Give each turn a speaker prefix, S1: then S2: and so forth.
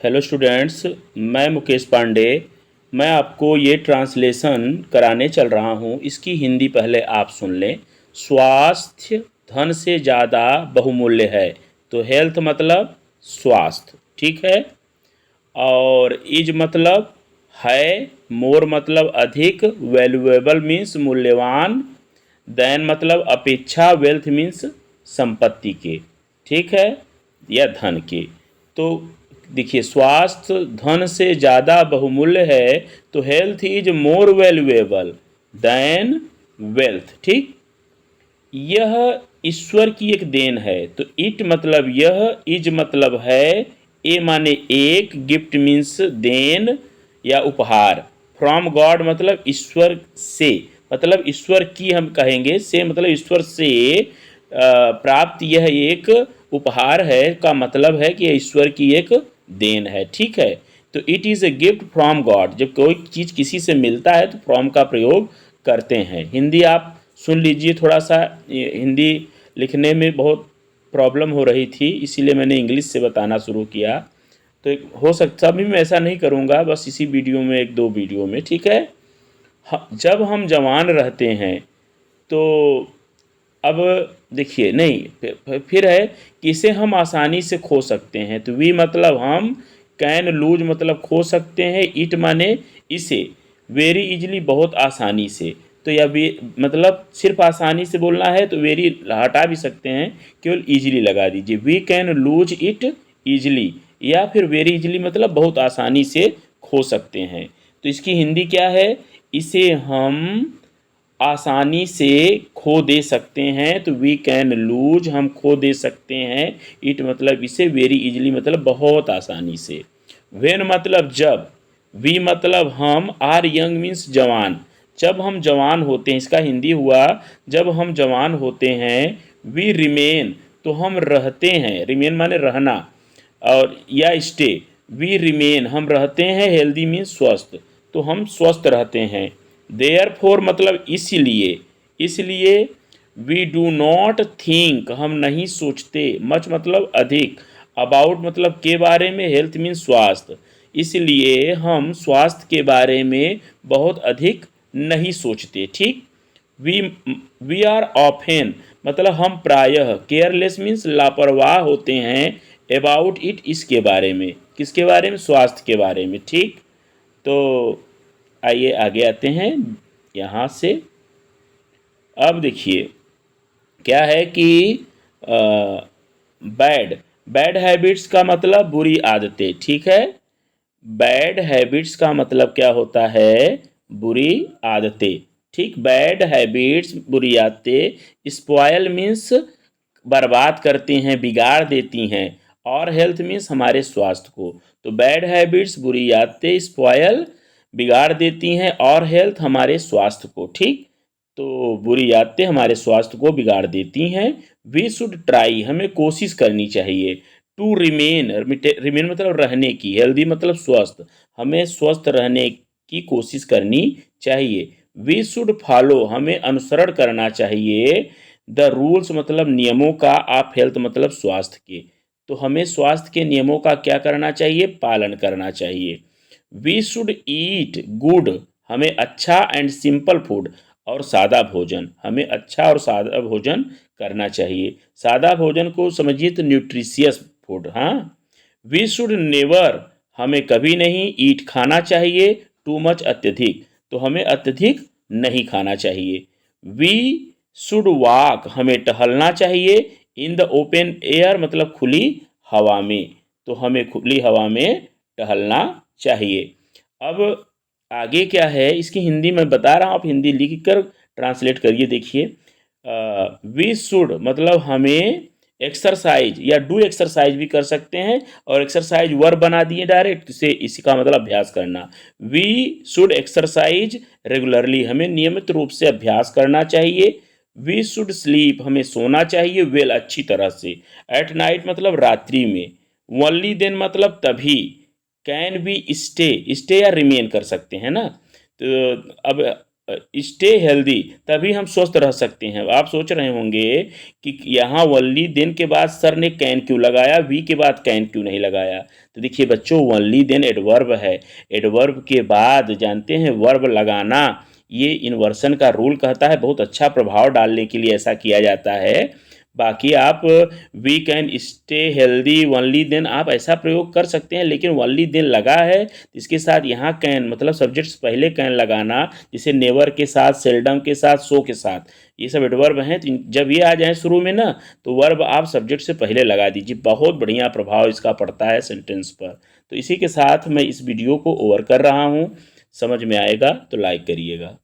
S1: Hello students, मैं मुकेश पांडे। मैं आपको ये ट्रांसलेशन कराने चल रहा हूँ। इसकी हिंदी पहले आप सुन लें। स्वास्थ्य धन से ज़्यादा बहुमूल्य है। तो हेल्थ मतलब स्वास्थ्य, ठीक है। और इज मतलब है, मोर मतलब अधिक, वैल्यूएबल मीन्स मूल्यवान, देन मतलब अपेक्षा, वेल्थ मीन्स संपत्ति के, ठीक है, या धन के। तो देखिए, स्वास्थ्य धन से ज़्यादा बहुमूल्य है, तो health is more valuable then wealth, ठीक। यह ईश्वर की एक देन है। तो इट मतलब यह, इज मतलब है, ए माने एक, गिफ्ट मीन्स देन या उपहार, फ्रॉम गॉड मतलब ईश्वर से, मतलब ईश्वर की हम कहेंगे, से मतलब ईश्वर से प्राप्त यह एक उपहार है, का मतलब है कि यह ईश्वर की एक देन है, ठीक है। तो it is a gift from God. जब कोई चीज़ किसी से मिलता है तो फ्रॉम का प्रयोग करते हैं। हिंदी आप सुन लीजिए थोड़ा सा। हिंदी लिखने में बहुत प्रॉब्लम हो रही थी, इसीलिए मैंने इंग्लिश से बताना शुरू किया। तो हो सकता अभी मैं ऐसा नहीं करूँगा, बस इसी वीडियो में, एक दो वीडियो में, ठीक है। जब हम जवान रहते हैं तो अब देखिए, नहीं, फिर है कि इसे हम आसानी से खो सकते हैं। तो वी मतलब हम, कैन लूज मतलब खो सकते हैं, इट माने इसे, वेरी इजली बहुत आसानी से। तो यह भी मतलब सिर्फ आसानी से बोलना है तो वेरी हटा भी सकते हैं, केवल इजली लगा दीजिए। We can lose it easily, या फिर वेरी इजली मतलब बहुत आसानी से खो सकते हैं। तो इसकी हिंदी क्या है? इसे हम आसानी से खो दे सकते हैं। तो वी कैन लूज, हम खो दे सकते हैं। इट मतलब इसे, वेरी इजली मतलब बहुत आसानी से। वेन मतलब जब, वी मतलब हम, आर यंग मीन्स जवान, जब हम जवान होते हैं। इसका हिंदी हुआ जब हम जवान होते हैं। वी रिमेन तो हम रहते हैं, रिमेन माने रहना, और या स्टे, वी रिमेन हम रहते हैं, हेल्दी मीन्स स्वस्थ, तो हम स्वस्थ रहते हैं। देयर फोर मतलब इसलिए, इसलिए वी डू नॉट थिंक हम नहीं सोचते, मच मतलब अधिक, अबाउट मतलब के बारे में, हेल्थ मीन्स स्वास्थ्य, इसलिए हम स्वास्थ्य के बारे में बहुत अधिक नहीं सोचते, ठीक। वी वी आर ऑफेन मतलब हम प्रायः, केयरलेस मीन्स लापरवाह होते हैं, अबाउट इट इसके बारे में, किसके बारे में? स्वास्थ्य के बारे में, ठीक। तो आइए आगे आते हैं यहाँ से। अब देखिए क्या है कि बैड, बैड हैबिट्स का मतलब बुरी आदतें, ठीक है। बैड हैबिट्स का मतलब क्या होता है? बुरी आदतें, ठीक। बैड हैबिट्स बुरी आदतें। स्पॉयल मीन्स बर्बाद करती हैं, बिगाड़ देती हैं। और हेल्थ मीन्स हमारे स्वास्थ्य को। तो बैड हैबिट्स बुरी आदतें, स्पॉयल बिगाड़ देती हैं, और हेल्थ हमारे स्वास्थ्य को, ठीक। तो बुरी आदतें हमारे स्वास्थ्य को बिगाड़ देती हैं। वी शुड ट्राई हमें कोशिश करनी चाहिए। टू रिमेन, रिमेन मतलब रहने की, हेल्दी मतलब स्वस्थ, हमें स्वस्थ रहने की कोशिश करनी चाहिए। वी शुड फॉलो हमें अनुसरण करना चाहिए। द रूल्स मतलब नियमों का, ऑफ हेल्थ मतलब स्वास्थ्य के। तो हमें स्वास्थ्य के नियमों का क्या करना चाहिए? पालन करना चाहिए। वी शुड ईट गुड हमें अच्छा, एंड सिंपल फूड और सादा भोजन, हमें अच्छा और सादा भोजन करना चाहिए। सादा भोजन को समझिए तो न्यूट्रिशियस फूड, हाँ। वी शुड नेवर हमें कभी नहीं, ईट खाना चाहिए, टू मच अत्यधिक, तो हमें अत्यधिक नहीं खाना चाहिए। वी शुड वॉक हमें टहलना चाहिए, इन द ओपन एयर मतलब खुली हवा में, तो हमें खुली हवा में टहलना चाहिए। अब आगे क्या है, इसकी हिंदी मैं बता रहा हूँ, आप हिंदी लिख कर ट्रांसलेट करिए। देखिए, वी शुड मतलब हमें एक्सरसाइज, या डू एक्सरसाइज भी कर सकते हैं, और एक्सरसाइज वर्ब बना दिए डायरेक्ट, इसे इसी का मतलब अभ्यास करना। वी शुड एक्सरसाइज रेगुलरली हमें नियमित रूप से अभ्यास करना चाहिए। वी शुड स्लीप हमें सोना चाहिए, वेल अच्छी तरह से। एट नाइट मतलब रात्रि में। ओनली देन मतलब तभी। कैन बी स्टे, स्टे या रिमेन कर सकते हैं ना। तो अब स्टे हेल्दी, तभी हम स्वस्थ रह सकते हैं। आप सोच रहे होंगे कि यहाँ ओनली देन के बाद सर ने कैन क्यों लगाया, वी के बाद कैन क्यों नहीं लगाया। तो देखिए बच्चों, ओनली देन एडवर्ब है। एडवर्ब के बाद जानते हैं वर्ब लगाना, ये इन्वर्सन का रूल कहता है, बहुत अच्छा प्रभाव डालने के लिए ऐसा किया जाता है। बाकी आप we can stay healthy only then आप ऐसा प्रयोग कर सकते हैं, लेकिन ओनली देन लगा है इसके साथ यहाँ कैन मतलब सब्जेक्ट से पहले कैन लगाना, जैसे नेवर के साथ, सेल्डम के साथ, सो के साथ, ये सब एडवर्ब हैं। तो जब ये आ जाए शुरू में ना, तो वर्ब आप सब्जेक्ट से पहले लगा दीजिए, बहुत बढ़िया प्रभाव इसका पड़ता है सेंटेंस पर। तो इसी के साथ मैं इस वीडियो को ओवर कर रहा हूँ। समझ में आएगा तो लाइक करिएगा।